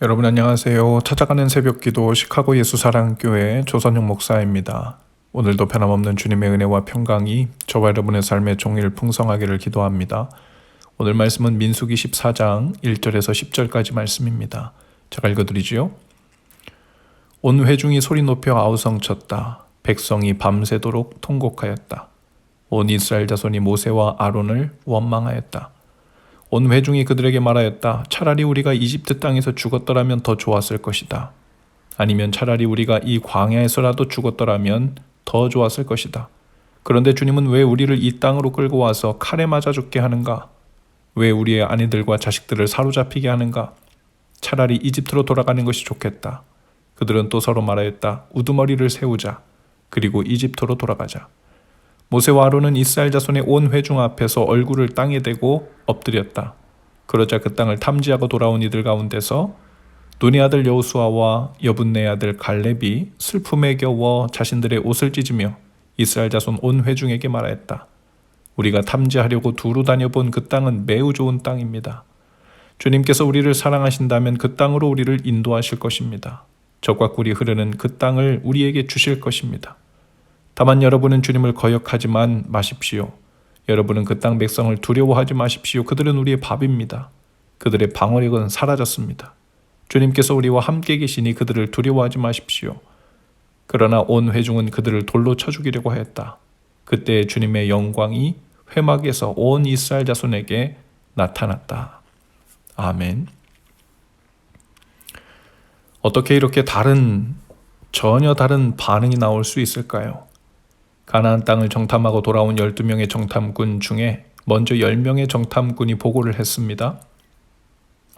여러분 안녕하세요. 찾아가는 새벽기도 시카고 예수사랑교회 조선영 목사입니다. 오늘도 변함없는 주님의 은혜와 평강이 저와 여러분의 삶의 종일 풍성하기를 기도합니다. 오늘 말씀은 민수기 14장 1절에서 10절까지 말씀입니다. 제가 읽어드리지요. 온 회중이 소리 높여 아우성쳤다. 백성이 밤새도록 통곡하였다. 온 이스라엘 자손이 모세와 아론을 원망하였다. 온 회중이 그들에게 말하였다. 차라리 우리가 이집트 땅에서 죽었더라면 더 좋았을 것이다. 아니면 차라리 우리가 이 광야에서라도 죽었더라면 더 좋았을 것이다. 그런데 주님은 왜 우리를 이 땅으로 끌고 와서 칼에 맞아 죽게 하는가? 왜 우리의 아내들과 자식들을 사로잡히게 하는가? 차라리 이집트로 돌아가는 것이 좋겠다. 그들은 또 서로 말하였다. 우두머리를 세우자. 그리고 이집트로 돌아가자. 모세와 아론은 이스라엘 자손의 온 회중 앞에서 얼굴을 땅에 대고 엎드렸다. 그러자 그 땅을 탐지하고 돌아온 이들 가운데서 눈의 아들 여호수아와 여분네 아들 갈렙이 슬픔에 겨워 자신들의 옷을 찢으며 이스라엘 자손 온 회중에게 말하였다. 우리가 탐지하려고 두루 다녀본 그 땅은 매우 좋은 땅입니다. 주님께서 우리를 사랑하신다면 그 땅으로 우리를 인도하실 것입니다. 젖과 꿀이 흐르는 그 땅을 우리에게 주실 것입니다. 다만 여러분은 주님을 거역하지만 마십시오. 여러분은 그 땅 백성을 두려워하지 마십시오. 그들은 우리의 밥입니다. 그들의 방어력은 사라졌습니다. 주님께서 우리와 함께 계시니 그들을 두려워하지 마십시오. 그러나 온 회중은 그들을 돌로 쳐 죽이려고 하였다. 그때 주님의 영광이 회막에서 온 이스라엘 자손에게 나타났다. 아멘. 어떻게 이렇게 전혀 다른 반응이 나올 수 있을까요? 가나안 땅을 정탐하고 돌아온 12명의 정탐꾼 중에 먼저 10명의 정탐꾼이 보고를 했습니다.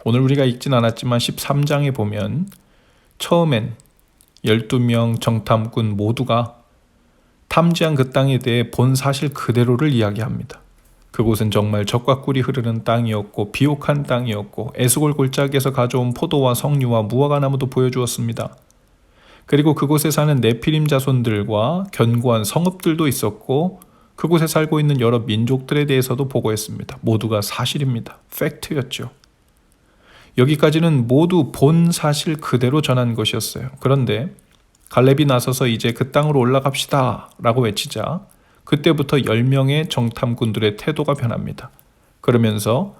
오늘 우리가 읽진 않았지만 13장에 보면 처음엔 12명 정탐꾼 모두가 탐지한 그 땅에 대해 본 사실 그대로를 이야기합니다. 그곳은 정말 젖과 꿀이 흐르는 땅이었고 비옥한 땅이었고 에스골 골짜기에서 가져온 포도와 석류와 무화과나무도 보여주었습니다. 그리고 그곳에 사는 네피림 자손들과 견고한 성읍들도 있었고 그곳에 살고 있는 여러 민족들에 대해서도 보고했습니다. 모두가 사실입니다. 팩트였죠. 여기까지는 모두 본 사실 그대로 전한 것이었어요. 그런데 갈렙이 나서서 이제 그 땅으로 올라갑시다 라고 외치자 그때부터 10명의 정탐꾼들의 태도가 변합니다. 그러면서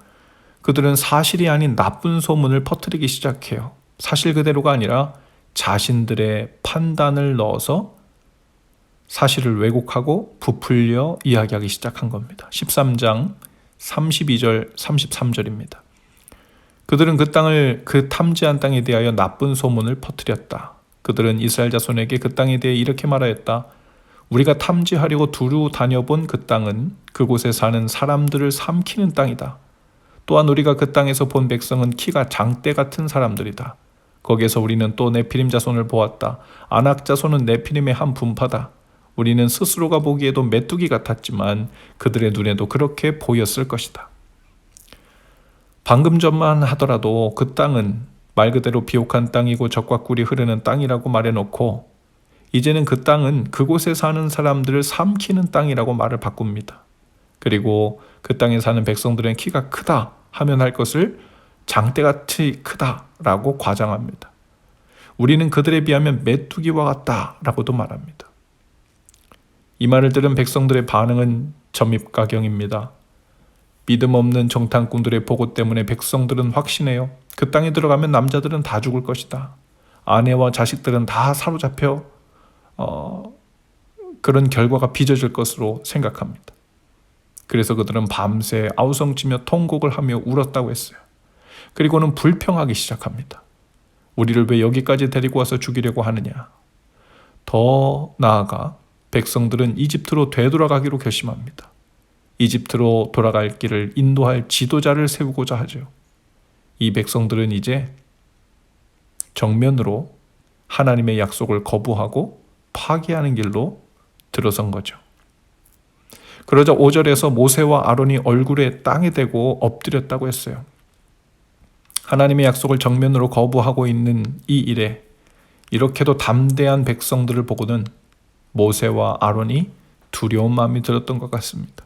그들은 사실이 아닌 나쁜 소문을 퍼뜨리기 시작해요. 사실 그대로가 아니라 자신들의 판단을 넣어서 사실을 왜곡하고 부풀려 이야기하기 시작한 겁니다. 13장 32절 33절입니다. 그들은 그 탐지한 땅에 대하여 나쁜 소문을 퍼뜨렸다. 그들은 이스라엘 자손에게 그 땅에 대해 이렇게 말하였다. 우리가 탐지하려고 두루 다녀본 그 땅은 그곳에 사는 사람들을 삼키는 땅이다. 또한 우리가 그 땅에서 본 백성은 키가 장대 같은 사람들이다. 거기에서 우리는 또 네피림 자손을 보았다. 아낙 자손은 네피림의 한 분파다. 우리는 스스로가 보기에도 메뚜기 같았지만 그들의 눈에도 그렇게 보였을 것이다. 방금 전만 하더라도 그 땅은 말 그대로 비옥한 땅이고 젖과 꿀이 흐르는 땅이라고 말해놓고 이제는 그 땅은 그곳에 사는 사람들을 삼키는 땅이라고 말을 바꿉니다. 그리고 그 땅에 사는 백성들은 키가 크다 하면 할 것을 장대같이 크다라고 과장합니다. 우리는 그들에 비하면 메뚜기와 같다라고도 말합니다. 이 말을 들은 백성들의 반응은 점입가경입니다. 믿음 없는 정탐꾼들의 보고 때문에 백성들은 확신해요. 그 땅에 들어가면 남자들은 다 죽을 것이다. 아내와 자식들은 다 사로잡혀 그런 결과가 빚어질 것으로 생각합니다. 그래서 그들은 밤새 아우성치며 통곡을 하며 울었다고 했어요. 그리고는 불평하기 시작합니다. 우리를 왜 여기까지 데리고 와서 죽이려고 하느냐. 더 나아가 백성들은 이집트로 되돌아가기로 결심합니다. 이집트로 돌아갈 길을 인도할 지도자를 세우고자 하죠. 이 백성들은 이제 정면으로 하나님의 약속을 거부하고 파기하는 길로 들어선 거죠. 그러자 5절에서 모세와 아론이 얼굴에 땅에 대고 엎드렸다고 했어요. 하나님의 약속을 정면으로 거부하고 있는 이 일에 이렇게도 담대한 백성들을 보고는 모세와 아론이 두려운 마음이 들었던 것 같습니다.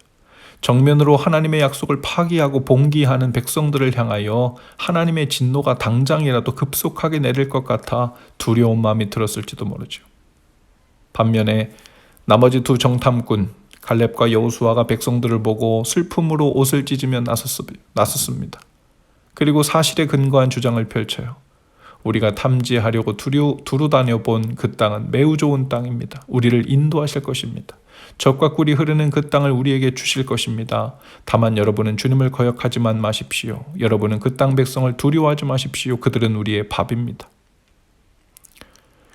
정면으로 하나님의 약속을 파기하고 봉기하는 백성들을 향하여 하나님의 진노가 당장이라도 급속하게 내릴 것 같아 두려운 마음이 들었을지도 모르죠. 반면에 나머지 두 정탐꾼 갈렙과 여호수아가 백성들을 보고 슬픔으로 옷을 찢으며 나섰습니다. 그리고 사실에 근거한 주장을 펼쳐요. 우리가 탐지하려고 두루 다녀본 그 땅은 매우 좋은 땅입니다. 우리를 인도하실 것입니다. 젖과 꿀이 흐르는 그 땅을 우리에게 주실 것입니다. 다만 여러분은 주님을 거역하지만 마십시오. 여러분은 그 땅 백성을 두려워하지 마십시오. 그들은 우리의 밥입니다.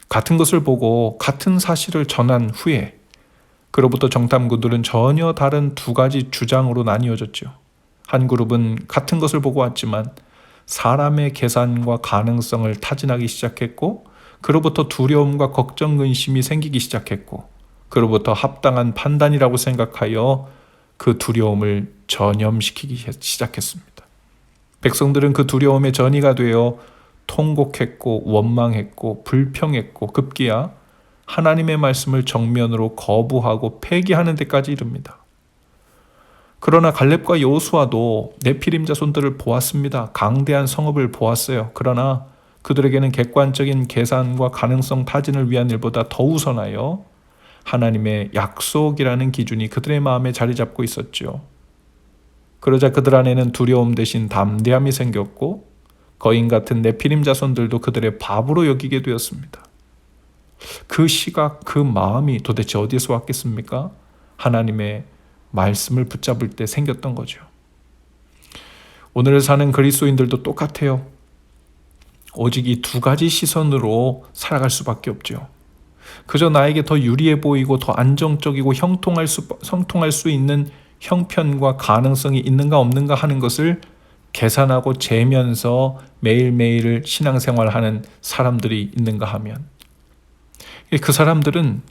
같은 것을 보고 같은 사실을 전한 후에 그로부터 정탐꾼들은 전혀 다른 두 가지 주장으로 나뉘어졌죠. 한 그룹은 같은 것을 보고 왔지만 사람의 계산과 가능성을 타진하기 시작했고, 그로부터 두려움과 걱정, 근심이 생기기 시작했고, 그로부터 합당한 판단이라고 생각하여 그 두려움을 전염시키기 시작했습니다. 백성들은 그 두려움의 전이가 되어 통곡했고 원망했고 불평했고 급기야 하나님의 말씀을 정면으로 거부하고 폐기하는 데까지 이릅니다. 그러나 갈렙과 여호수아도 네피림 자손들을 보았습니다. 강대한 성읍을 보았어요. 그러나 그들에게는 객관적인 계산과 가능성 타진을 위한 일보다 더 우선하여 하나님의 약속이라는 기준이 그들의 마음에 자리 잡고 있었죠. 그러자 그들 안에는 두려움 대신 담대함이 생겼고 거인 같은 네피림 자손들도 그들의 밥으로 여기게 되었습니다. 그 시각, 그 마음이 도대체 어디에서 왔겠습니까? 하나님의 말씀을 붙잡을 때 생겼던 거죠. 오늘 사는 그리스도인들도 똑같아요. 오직 이 두 가지 시선으로 살아갈 수밖에 없죠. 그저 나에게 더 유리해 보이고 더 안정적이고 형통할 수 있는 형편과 가능성이 있는가 없는가 하는 것을 계산하고 재면서 매일매일 신앙생활하는 사람들이 있는가 하면, 그 사람들은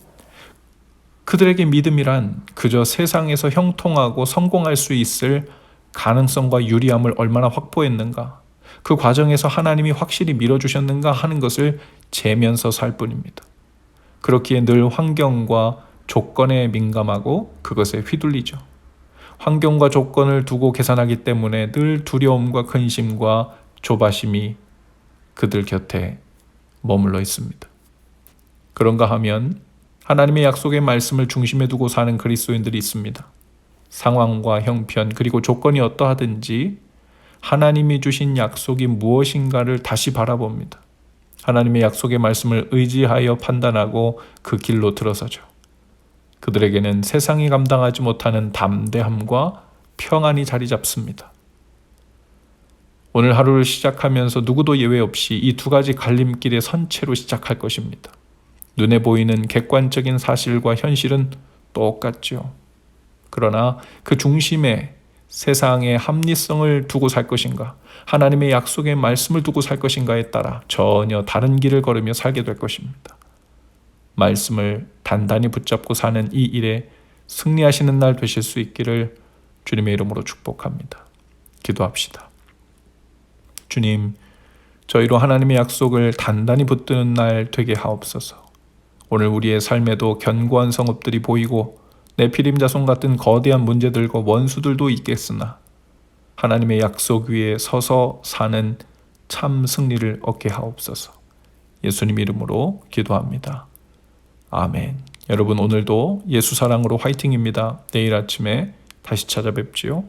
그들에게 믿음이란 그저 세상에서 형통하고 성공할 수 있을 가능성과 유리함을 얼마나 확보했는가, 그 과정에서 하나님이 확실히 밀어주셨는가 하는 것을 재면서 살 뿐입니다. 그렇기에 늘 환경과 조건에 민감하고 그것에 휘둘리죠. 환경과 조건을 두고 계산하기 때문에 늘 두려움과 근심과 조바심이 그들 곁에 머물러 있습니다. 그런가 하면 하나님의 약속의 말씀을 중심에 두고 사는 그리스도인들이 있습니다. 상황과 형편 그리고 조건이 어떠하든지 하나님이 주신 약속이 무엇인가를 다시 바라봅니다. 하나님의 약속의 말씀을 의지하여 판단하고 그 길로 들어서죠. 그들에게는 세상이 감당하지 못하는 담대함과 평안이 자리 잡습니다. 오늘 하루를 시작하면서 누구도 예외 없이 이 두 가지 갈림길의 선체로 시작할 것입니다. 눈에 보이는 객관적인 사실과 현실은 똑같죠. 그러나 그 중심에 세상의 합리성을 두고 살 것인가, 하나님의 약속의 말씀을 두고 살 것인가에 따라 전혀 다른 길을 걸으며 살게 될 것입니다. 말씀을 단단히 붙잡고 사는 이 일에 승리하시는 날 되실 수 있기를 주님의 이름으로 축복합니다. 기도합시다. 주님, 저희로 하나님의 약속을 단단히 붙드는 날 되게 하옵소서. 오늘 우리의 삶에도 견고한 성읍들이 보이고 네피림 자손 같은 거대한 문제들과 원수들도 있겠으나 하나님의 약속 위에 서서 사는 참 승리를 얻게 하옵소서. 예수님 이름으로 기도합니다. 아멘. 여러분, 오늘도 예수 사랑으로 화이팅입니다. 내일 아침에 다시 찾아뵙지요.